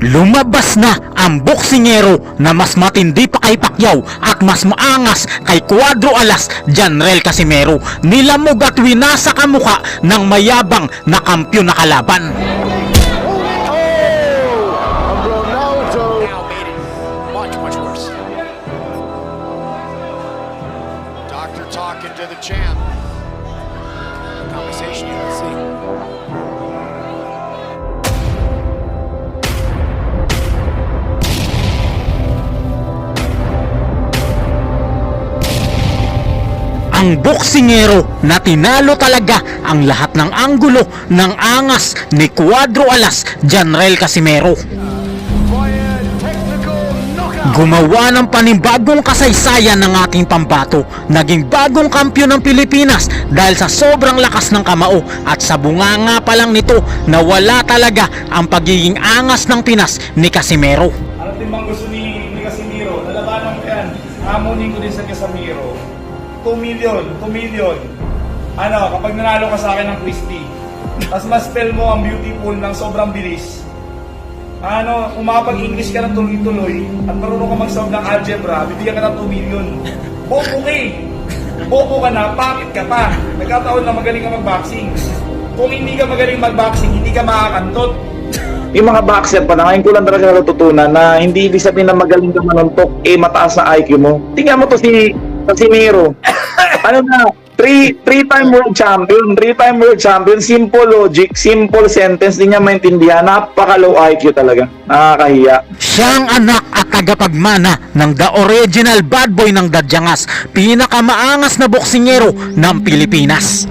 Lumabas na ang boksingero na mas matindi pa kay Pacquiao at mas maangas kay Cuadro Alas, Janrel Casimero. Nilamog at winasa kamuka ng mayabang na kampyon na kalaban. Now made it much worse. Doctor talking to the champ. Conversation you can see. Ang boksingero na tinalo talaga ang lahat ng anggulo ng angas ni Cuadro Alas, Janrel Casimero. Gumawa ng panibagong kasaysayan ng ating pambato. Naging bagong kampyon ng Pilipinas dahil sa sobrang lakas ng kamao at sa bunganga pa lang nito na wala talaga ang pagiging angas ng Pinas ni Casimero. Ano din bang gusto ni Casimero? Nalabanan ko yan. Hamunin ko din sa Casimero. 2 million. Ano, kapag nanalo ka sa akin ng Christie, tapos ma-spell mo ang beautiful ng sobrang bilis. Ano, kung makapag-English ka ng tuloy-tuloy at marunong ka mag-solve ng algebra, bibigyan ka ng 2 million. Bobo ka eh. Bobo ka na, pangit ka pa. Nagkataon na magaling ka mag-boxing. Kung hindi ka magaling mag-boxing, hindi ka makakantot. Yung mga boxer pa na ngayon ko lang talaga natutunan na hindi ibig sabihin na magaling ka manuntok, mataas na IQ mo. Tingnan mo to si Casimero. Ano na, 3-time world champion, simple logic, simple sentence, di niya maintindihan, napaka-low IQ talaga, nakakahiya. Siyang anak at tagapagmana ng the original bad boy ng Dadyangas, pinakamaangas na boksingero ng Pilipinas.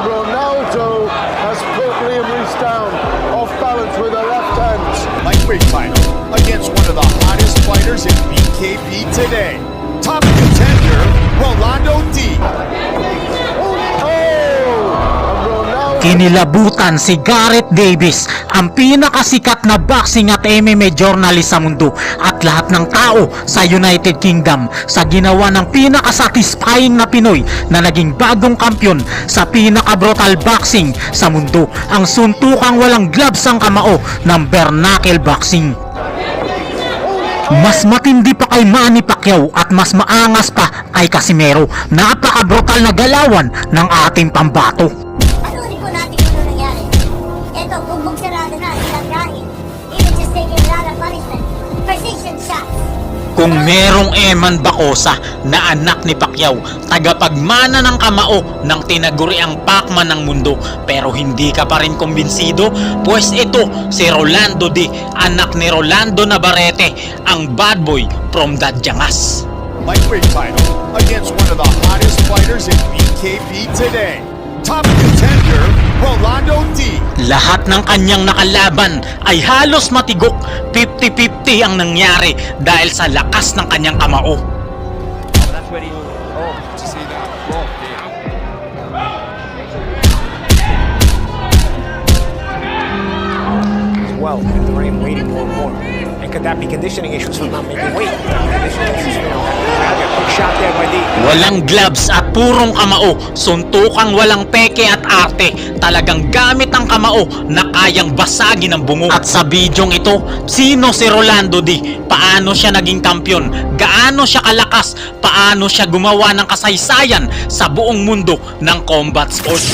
Ronaldo has put Liam Reese down off balance with a left hand. Lightweight final against one of the hottest fighters in BKB today. Top contender, Rolando D. Kinilabutan si Gareth Davis, ang pinakasikat na boxing at MMA journalist sa mundo at lahat ng tao sa United Kingdom sa ginawa ng pinakasatisfying na Pinoy na naging bagong kampyon sa pinaka-brutal boxing sa mundo, ang suntukang walang gloves ang kamao ng bare-knuckle boxing. Mas matindi pa kay Manny Pacquiao at mas maangas pa kay Casimero. Napaka-brutal na galawan ng ating pambato. Panurin po natin kung ano nangyari. Ito, bugbog sarado na, ilang dahil. Even just taking a lot of punishment. Precision shots. Kung merong Eman Bacosa na anak ni Pacquiao, tagapagmana ng kamao ng tinaguriang Pacman ng mundo, pero hindi ka pa rin kumbinsido, pues ito si Rolando D, anak ni Rolando Navarrete, ang bad boy from Dadyangas. Lightweight final against one of the hottest fighters in BKB today. Top contender, Rolando D. Lahat ng kanyang nakalaban ay halos matigok, 50-50 ang nangyari dahil sa lakas ng kanyang kamao. That's what he. Oh, to see that. Oh, damn. Well, the ring waiting more and more. And could that be conditioning issues from not making weight? Conditioning issues, you know, quick shot there by D. Walang gloves at purong kamao, suntukang walang peke at arte. Talagang gamit ang kamao na kayang basagin ang bungo. At sa bidyong ito, sino si Rolando D? Paano siya naging kampyon? Gaano siya kalakas? Paano siya gumawa ng kasaysayan sa buong mundo ng combat sports?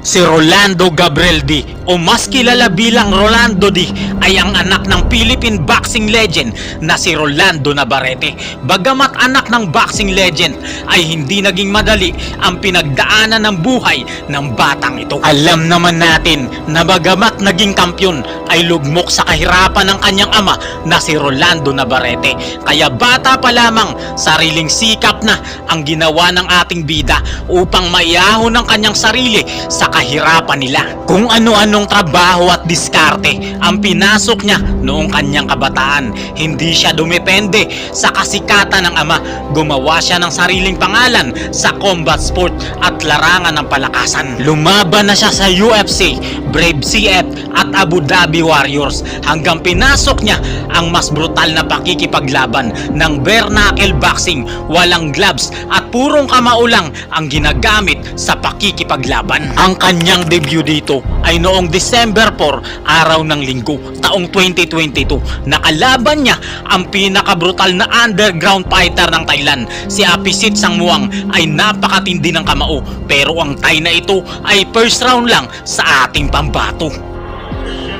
Si Rolando Gabriel D, o mas kilala bilang Rolando D, ay ang anak ng Philippine boxing legend na si Rolando Navarrete. Bagamat anak ng boxing legend, ay hindi naging madali ang pinagdaanan ng buhay ng batang ito. Alam naman natin na bagamat naging kampyon, ay lugmok sa kahirapan ng kanyang ama na si Rolando Navarrete. Kaya bata pa lamang, sariling sikap na ang ginawa ng ating bida upang maiahon ng kanyang sarili sa kahirapan kahirapan nila. Kung ano-anong trabaho at diskarte ang pinasok niya noong kanyang kabataan. Hindi siya dumepende sa kasikatan ng ama. Gumawa siya ng sariling pangalan sa combat sport at larangan ng palakasan. Lumaban na siya sa UFC, Brave CF at Abu Dhabi Warriors hanggang pinasok niya ang mas brutal na pakikipaglaban ng bare knuckle boxing. Walang gloves at purong kamao lang ang ginagamit sa pakikipaglaban. Ang kanyang debut dito ay noong December 4, araw ng linggo, taong 2022. Nakalaban niya ang pinakabrutal na underground fighter ng Thailand. Si Apisit Sangmuang ay napakatindi ng kamao, pero ang Thai na ito ay first round lang sa ating pambato.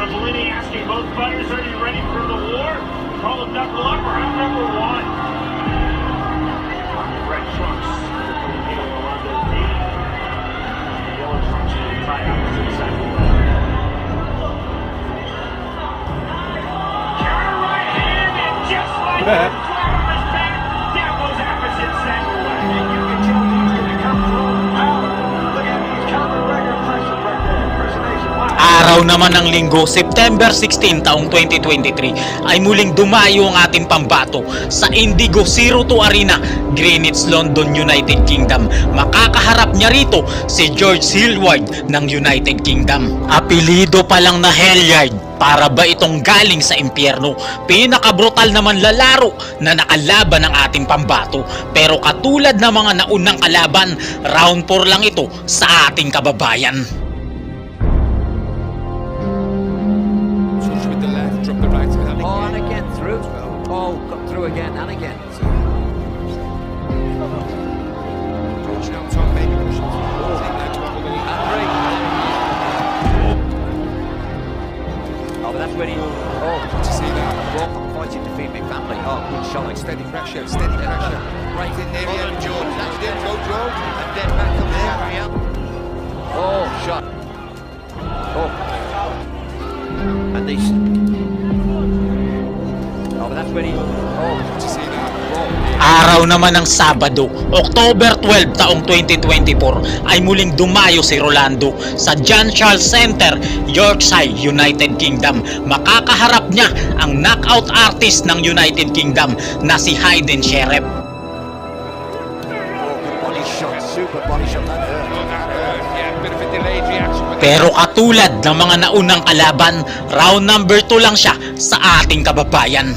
Bellini asking both fighters, are you ready for the war? Call them knuckle up or I'm number one. Red trunks. Yellow trunks to the tie opposite side. Counter right hand and just like that, from his back, down goes opposite Samuel. And you can tell he's going to come through. Wow. Look at these counter record pressure right there. Impersonation. Wow. Araw naman ng linggo, September 16 taong 2023 ay muling dumayo ang ating pambato sa Indigo 02 Arena, Greenwich, London, United Kingdom. Makakaharap niya rito si George Hillward ng United Kingdom. Apelido pa lang na Helliard, para ba itong galing sa impyerno? Pinakabrutal naman lalaro na nakalaban ng ating pambato. Pero katulad ng mga naunang kalaban, round 4 lang ito sa ating kababayan. With the left, drop the right, and Oh, and again through. Oh, got through again and again. push out top, maybe push it. Take that to Abu Dhabi. And three. Oh, but that's when he. Oh, To see that. walk on fighting to feed me family. Oh, good shot. Steady pressure, steady pressure. Right in there, yeah, George. That's it, go George. And then back up there, yeah. Oh, shot. Oh. And these. Oh, but that's when he. Oh, To see that. oh. Araw naman ng Sabado, October 12 taong 2024 ay muling dumayo si Rolando sa John Charles Center, Yorkshire, United Kingdom. Makakaharap niya ang knockout artist ng United Kingdom na si Hayden Sheriff. Oh, good body shot. Super body shot. That hurt. Oh, that hurt. Yeah, bit of a delayed reaction. But Pero katulad ng mga naunang kalaban, round number 2 lang siya sa ating kababayan.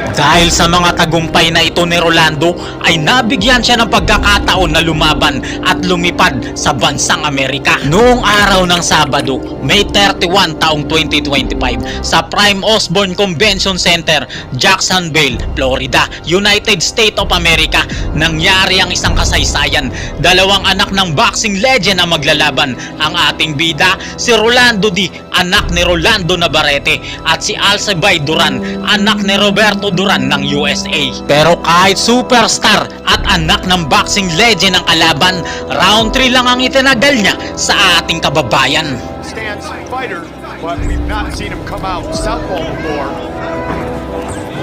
Dahil sa mga tagumpay na ito ni Rolando ay nabigyan siya ng pagkakataon na lumaban at lumipad sa bansang Amerika. Noong araw ng Sabado, May 31 taong 2025 sa Prime Osborne Convention Center, Jacksonville, Florida, United States of America, nangyari ang isang kasaysayan. Dalawang anak ng boxing legend ang maglalaban. Ang ating bida, si Rolando D, anak ni Rolando Navarrete, at si Alcibay Duran, anak ni Roberto Duran ng USA. Pero kahit superstar at anak ng boxing legend ang kalaban, round 3 lang ang itinagal niya sa ating kababayan. Stance fighter, but we've not seen him come out southpaw before.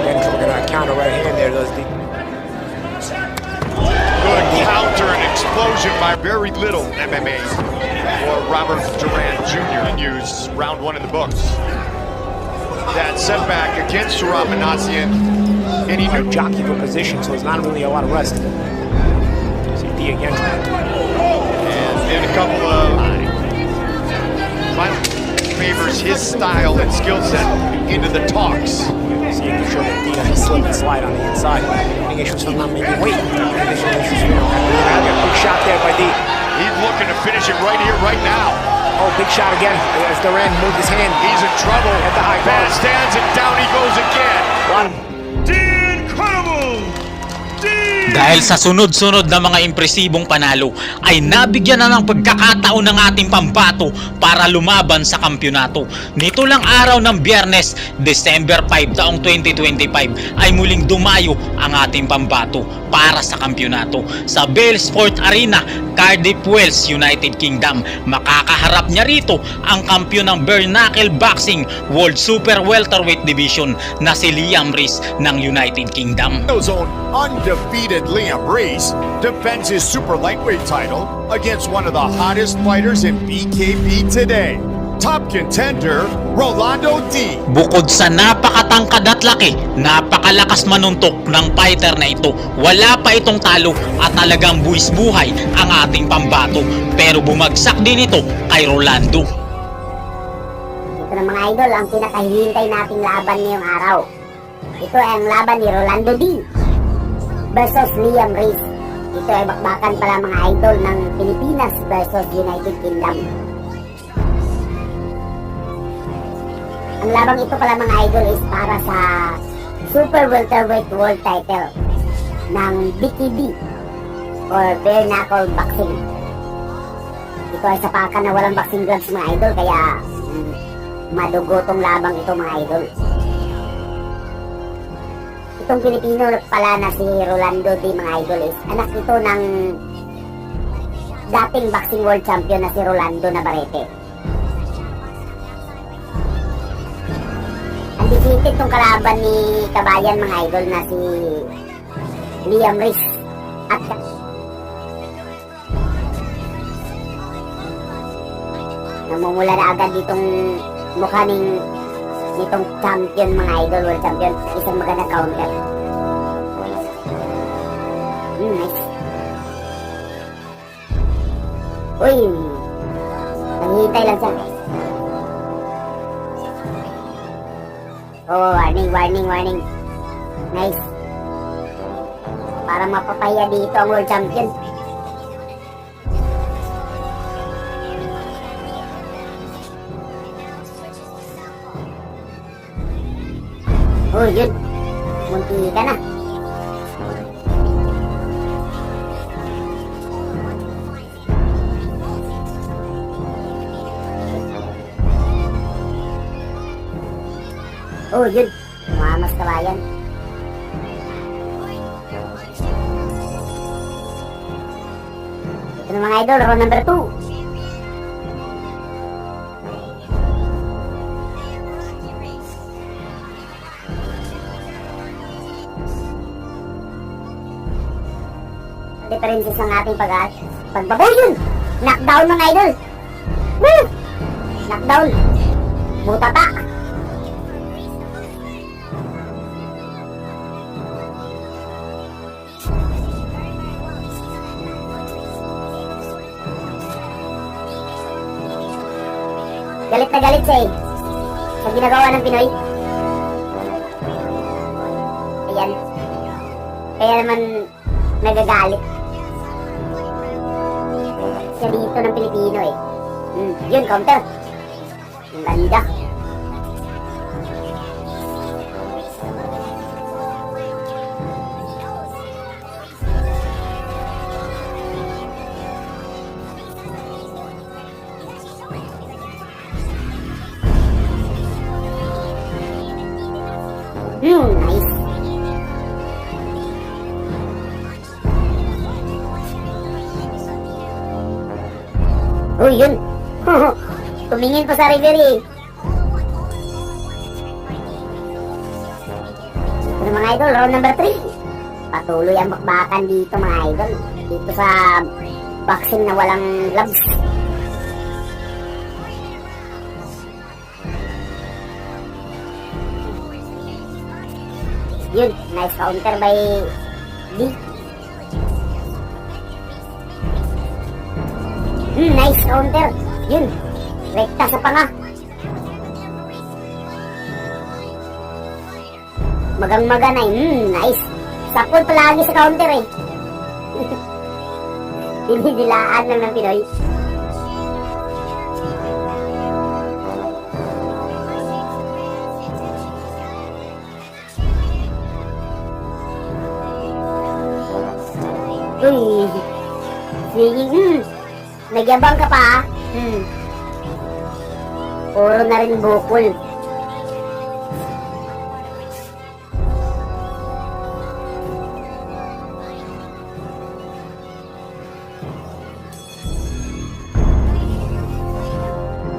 Again, looking at counter right hand there, does the Good counter and explosion by very little MMA for Robert Duran Jr. Use round 1 in the books. That setback against Sarat Manassian, and he knew jockey for position, so there's not really a lot of rest. See D again. and a couple of final favors his style and skill set into the talks. See, you can show that D has a slip and slide on the inside. Making issues from not making weight. Conditioning issues, you know. Big shot there by D. He looked looking to finish it right here, right now. Oh, big shot again. As Duran moved his hand. He's in trouble. At the high Man bar. stands and down he goes again. One. The Incredible! Dahil sa sunod-sunod na mga impresibong panalo ay nabigyan na ng pagkakataon ng ating pambato para lumaban sa kampyonato. Nito lang araw ng Biyernes, December 5 taong 2025 ay muling dumayo ang ating pambato para sa kampyonato. Sa Bell Sport Arena, Cardiff, Wales, United Kingdom. Makakaharap niya rito ang kampyon ng Bare Knuckle Boxing World Super Welterweight Division na si Liam Reese ng United Kingdom. His own undefeated Liam Reese defends his super lightweight title against one of the hottest fighters in BKB today. Top contender, Rolando D. Bukod sa napakatangkad at laki, napakalakas manuntok ng fighter na ito. Wala pa itong talo at talagang buwis buhay ang ating pambato. Pero bumagsak din ito kay Rolando. Ito na mga idol, ang pinakahihintay nating laban ngayong araw. Ito ay ang laban ni Rolando D versus Liam Reese. Ito ay bakbakan pala mga idol ng Pilipinas versus United Kingdom. Ang labang ito pala mga idol is para sa Super Welterweight World Title ng BKB or Bare Knuckle Boxing. Ito ay sapakan na walang boxing gloves mga idol, kaya madugo tong labang ito mga idol. Itong Pilipino pala na si Rolando D mga idol is anak ito ng dating boxing world champion na si Rolando Navarrete. Undefeated tong kalaban ni Kabayan mga idol na si Liam Reese at namumula na agad ditong mukha nitong champion mga idol, world champion. Isang magandang counter. Nice. Uy, naghihintay lang siya. Oh, warning. Nice. Para mapapahiya dito ang world champion. Oh, yun. Munti ka na. Oh, yun. Mamas Kabayan. Ito na mga idol, round number 2. Differences ng ating pagbaboy yun. Knockdown mga idol. Woo! Knockdown. Butata. Galit na galit siya eh sa ginagawa ng Pinoy. Ayan. Kaya naman nagagalit siya dito ng Pilipino eh. Yun, counter. Ang ganda. Nice. Oh, yun. Tumingin pa sa referee. Ito mga idol, round number 3. Patuloy ang bakbakan dito mga idol. Dito sa boxing na walang gloves. Yun, nice counter by D. Nice counter. Yun, rekta sa panga. Magang-maga na nice. Sapol palagi sa counter eh. Dinidilaan lang ng Pinoy. Uy, sige, nagyabang ka pa, ah. Puro na rin bukol.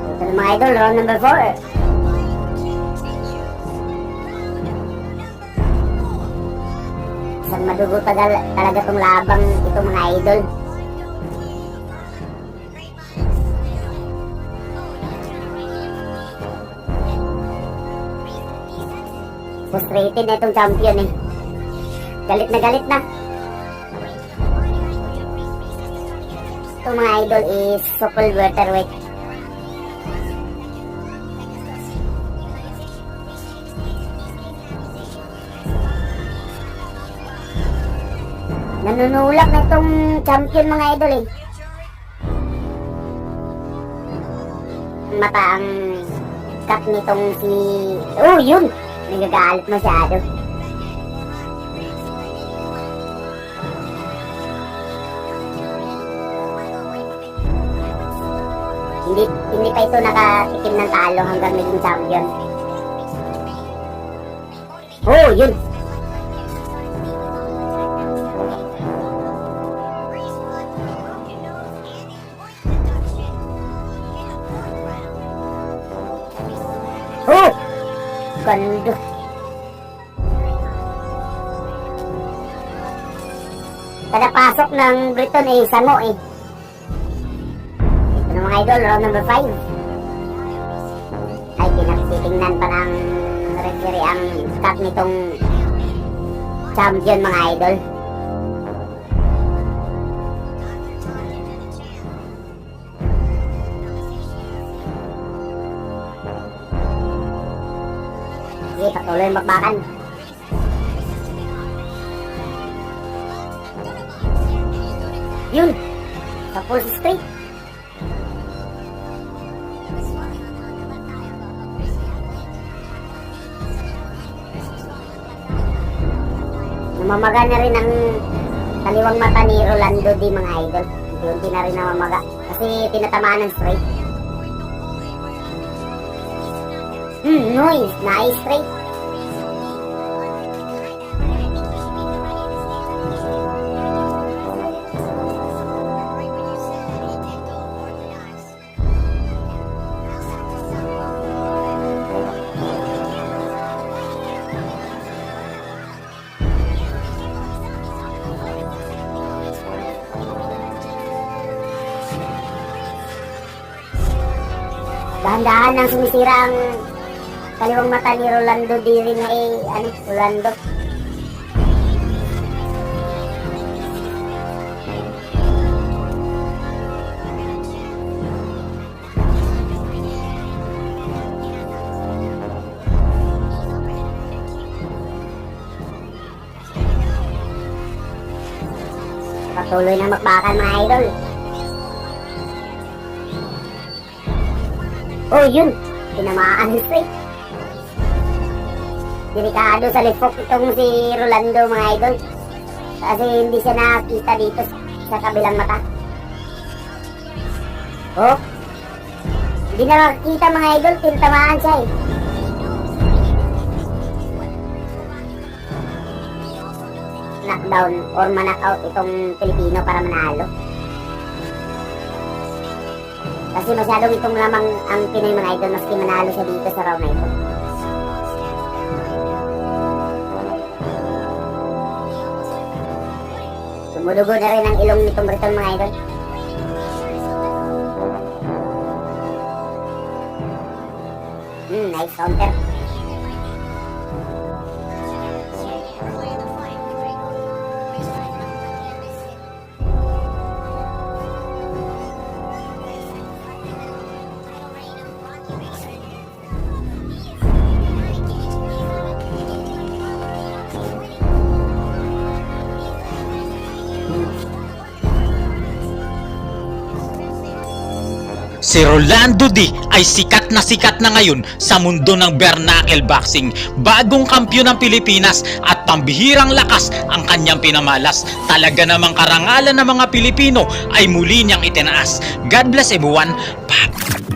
Ito na mga idol, round number 4. Isang madugo talaga tong labang ito mga idol. Frustrated na itong champion eh. Galit na galit na. Itong mga idol is super welterweight. Nanunulak na itong champion mga idol eh. Mata ang cut nitong si... Oh, yun! Nagagalit masyado. Hindi pa ito nakatikim ng talo hanggang naging champion. Oh, yun! Oh! Ganda. Kada pasok ng Briton eh, sango eh. Ito na mga idol, round number 5. Ay, pinagtitingnan pa ng referee ang cut nitong champion mga idol. Sige, patuloy magbakan. Yun! Sa full straight. Namamaga na rin ang kaliwang mata ni Rolando di mga idol. Unti na rin namamaga. Kasi tinatamaan ng straight. Noise! Nice straight. Dahan-dahan nang sumisira ang kaliwang mata ni Rolando di rin na Rolando. Patuloy na magbakan mga idol. Oh, yun! Tinamaan yung straight. Delikado sa lifok itong si Rolando mga idol. Kasi hindi siya nakakita dito sa kabilang mata. Oh! Hindi na makikita mga idol, tinatamaan siya eh. Knockdown or manackout itong Pilipino para manalo. Kasi masyadong itong lamang ang Pinoy mga idol maski manalo siya dito sa round na ito. Sumudugo na rin ang ilong nitong Briton mga idol. Nice counter. Si Rolando D ay sikat na ngayon sa mundo ng bare knuckle boxing. Bagong kampyon ng Pilipinas at pambihirang lakas ang kanyang pinamalas. Talaga namang karangalan ng mga Pilipino ay muli niyang itinaas. God bless everyone. Pap.